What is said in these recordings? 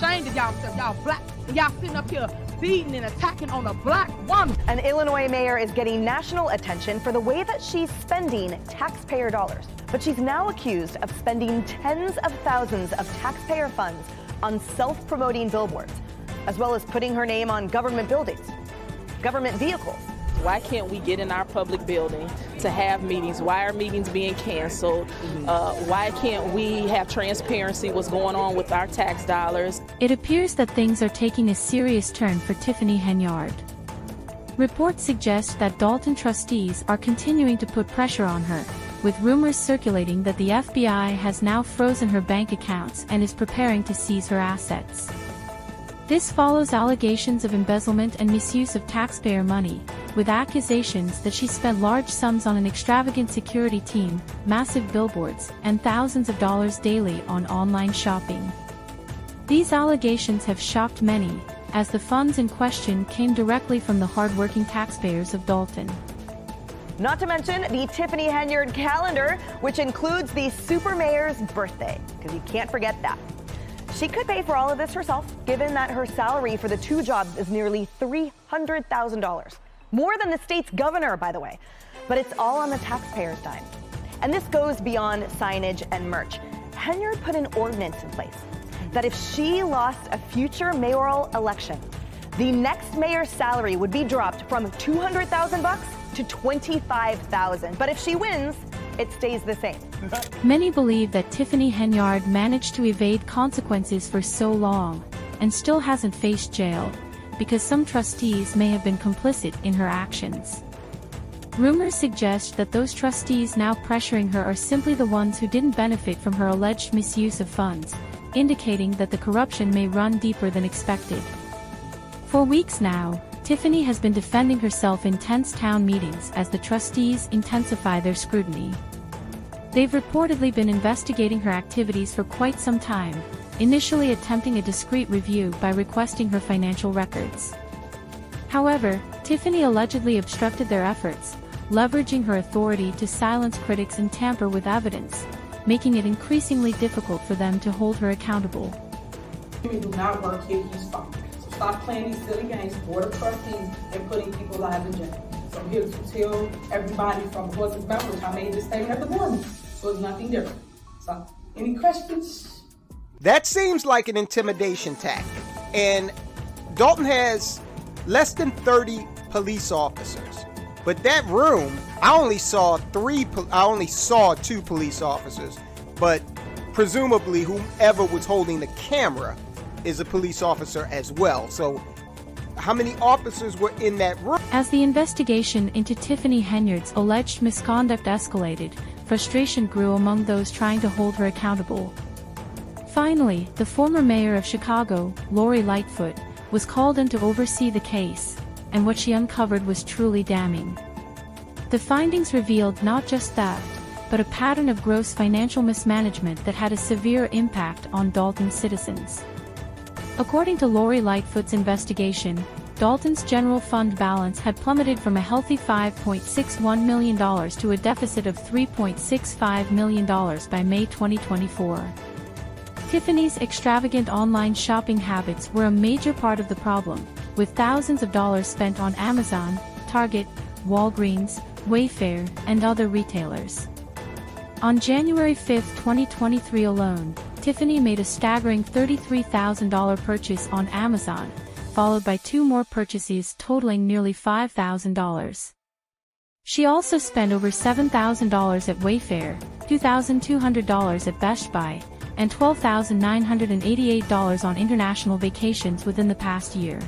ashamed of y'all, y'all black, and y'all sitting up here beating and attacking on a black woman. An Illinois mayor is getting national attention for the way that she's spending taxpayer dollars. But she's now accused of spending tens of thousands of taxpayer funds on self-promoting billboards, as well as putting her name on government buildings, government vehicles. Why can't we get in our public building to have meetings? Why are meetings being canceled? Why can't we have transparency what's going on with our tax dollars? It appears that things are taking a serious turn for Tiffany Henyard. Reports suggest that Dalton trustees are continuing to put pressure on her, with rumors circulating that the FBI has now frozen her bank accounts and is preparing to seize her assets. This follows allegations of embezzlement and misuse of taxpayer money, with accusations that she spent large sums on an extravagant security team, massive billboards, and thousands of dollars daily on online shopping. These allegations have shocked many, as the funds in question came directly from the hardworking taxpayers of Dalton. Not to mention the Tiffany Henyard calendar, which includes the super mayor's birthday, because you can't forget that. She could pay for all of this herself, given that her salary for the two jobs is nearly $300,000. More than the state's governor, by the way. But it's all on the taxpayer's dime. And this goes beyond signage and merch. Henyard put an ordinance in place that if she lost a future mayoral election, the next mayor's salary would be dropped from $200,000 to $25,000. But if she wins, it stays the same. Many believe that Tiffany Henyard managed to evade consequences for so long, and still hasn't faced jail, because some trustees may have been complicit in her actions. Rumors suggest that those trustees now pressuring her are simply the ones who didn't benefit from her alleged misuse of funds, indicating that the corruption may run deeper than expected. For weeks now, Tiffany has been defending herself in tense town meetings as the trustees intensify their scrutiny. They've reportedly been investigating her activities for quite some time, initially attempting a discreet review by requesting her financial records. However, Tiffany allegedly obstructed their efforts, leveraging her authority to silence critics and tamper with evidence, making it increasingly difficult for them to hold her accountable. We do not work here, he's fine. So stop playing these silly games, board of trustees, and putting people's lives in jail. So I'm here to tell everybody from the horse's mouth, which I made this statement at the morning, so it's nothing different. So, any questions? That seems like an intimidation tactic. And Dalton has less than 30 police officers. But that room, I only saw two police officers. But presumably whomever was holding the camera is a police officer as well. So how many officers were in that room? As the investigation into Tiffany Henyard's alleged misconduct escalated, frustration grew among those trying to hold her accountable. Finally, the former mayor of Chicago, Lori Lightfoot, was called in to oversee the case, and what she uncovered was truly damning. The findings revealed not just theft, but a pattern of gross financial mismanagement that had a severe impact on Dalton's citizens. According to Lori Lightfoot's investigation, Dalton's general fund balance had plummeted from a healthy $5.61 million to a deficit of $3.65 million by May 2024. Tiffany's extravagant online shopping habits were a major part of the problem, with thousands of dollars spent on Amazon, Target, Walgreens, Wayfair, and other retailers. On January 5, 2023 alone, Tiffany made a staggering $33,000 purchase on Amazon, followed by two more purchases totaling nearly $5,000. She also spent over $7,000 at Wayfair, $2,200 at Best Buy, and $12,988 on international vacations within the past year.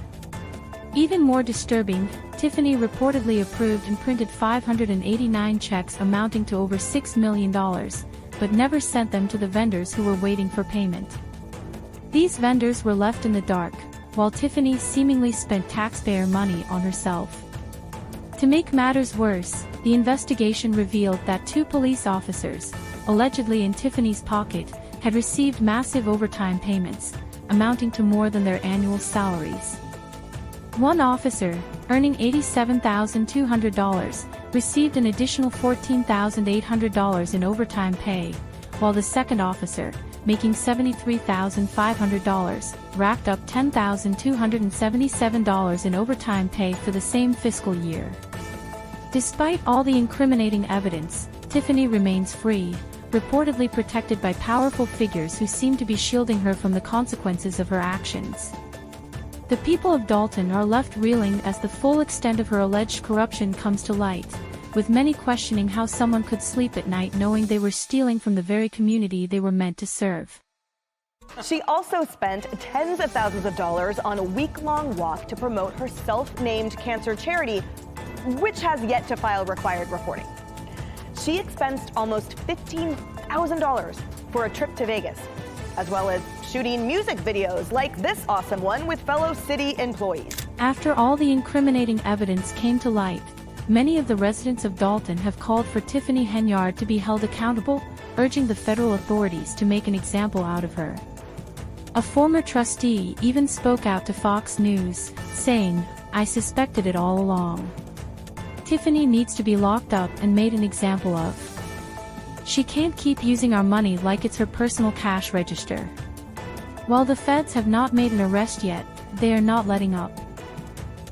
Even more disturbing, Tiffany reportedly approved and printed 589 checks amounting to over $6 million, but never sent them to the vendors who were waiting for payment. These vendors were left in the dark, while Tiffany seemingly spent taxpayer money on herself. To make matters worse, the investigation revealed that two police officers, allegedly in Tiffany's pocket, had received massive overtime payments, amounting to more than their annual salaries. One officer, earning $87,200, received an additional $14,800 in overtime pay, while the second officer, making $73,500, racked up $10,277 in overtime pay for the same fiscal year. Despite all the incriminating evidence, Tiffany remains free, reportedly protected by powerful figures who seem to be shielding her from the consequences of her actions. The people of Dalton are left reeling as the full extent of her alleged corruption comes to light, with many questioning how someone could sleep at night knowing they were stealing from the very community they were meant to serve. She also spent tens of thousands of dollars on a week-long walk to promote her self-named cancer charity, which has yet to file required reporting. She expensed almost $15,000 for a trip to Vegas, as well as shooting music videos like this awesome one with fellow city employees. After all the incriminating evidence came to light, many of the residents of Dalton have called for Tiffany Henyard to be held accountable, urging the federal authorities to make an example out of her. A former trustee even spoke out to Fox News, saying, "I suspected it all along. Tiffany needs to be locked up and made an example of. She can't keep using our money like it's her personal cash register." While the feds have not made an arrest yet, they are not letting up.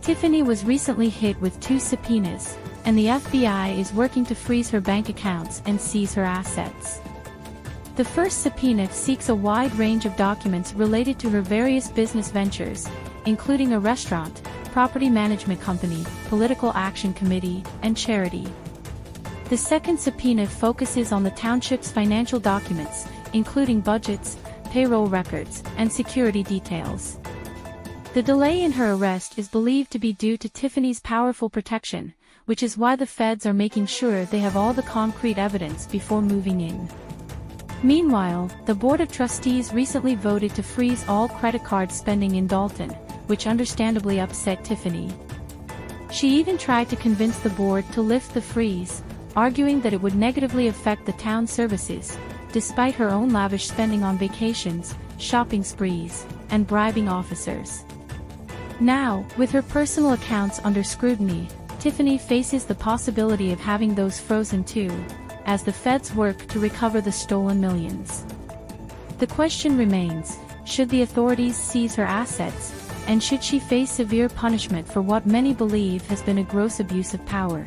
Tiffany was recently hit with 2 subpoenas, and the FBI is working to freeze her bank accounts and seize her assets. The first subpoena seeks a wide range of documents related to her various business ventures, including a restaurant, property management company, political action committee, and charity. The second subpoena focuses on the township's financial documents, including budgets, payroll records, and security details. The delay in her arrest is believed to be due to Tiffany's powerful protection, which is why the feds are making sure they have all the concrete evidence before moving in. Meanwhile, the Board of Trustees recently voted to freeze all credit card spending in Dalton, which understandably upset Tiffany. She even tried to convince the board to lift the freeze, arguing that it would negatively affect the town's services, despite her own lavish spending on vacations, shopping sprees, and bribing officers. Now, with her personal accounts under scrutiny, Tiffany faces the possibility of having those frozen too, as the feds work to recover the stolen millions. The question remains, should the authorities seize her assets, and should she face severe punishment for what many believe has been a gross abuse of power?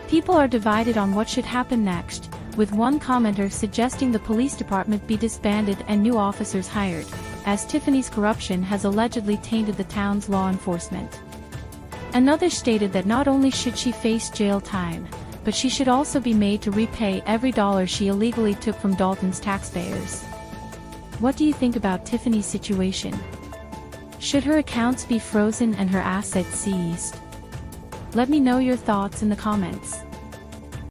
People are divided on what should happen next, with one commenter suggesting the police department be disbanded and new officers hired, as Tiffany's corruption has allegedly tainted the town's law enforcement. Another stated that not only should she face jail time, but she should also be made to repay every dollar she illegally took from Dalton's taxpayers. What do you think about Tiffany's situation? Should her accounts be frozen and her assets seized? Let me know your thoughts in the comments.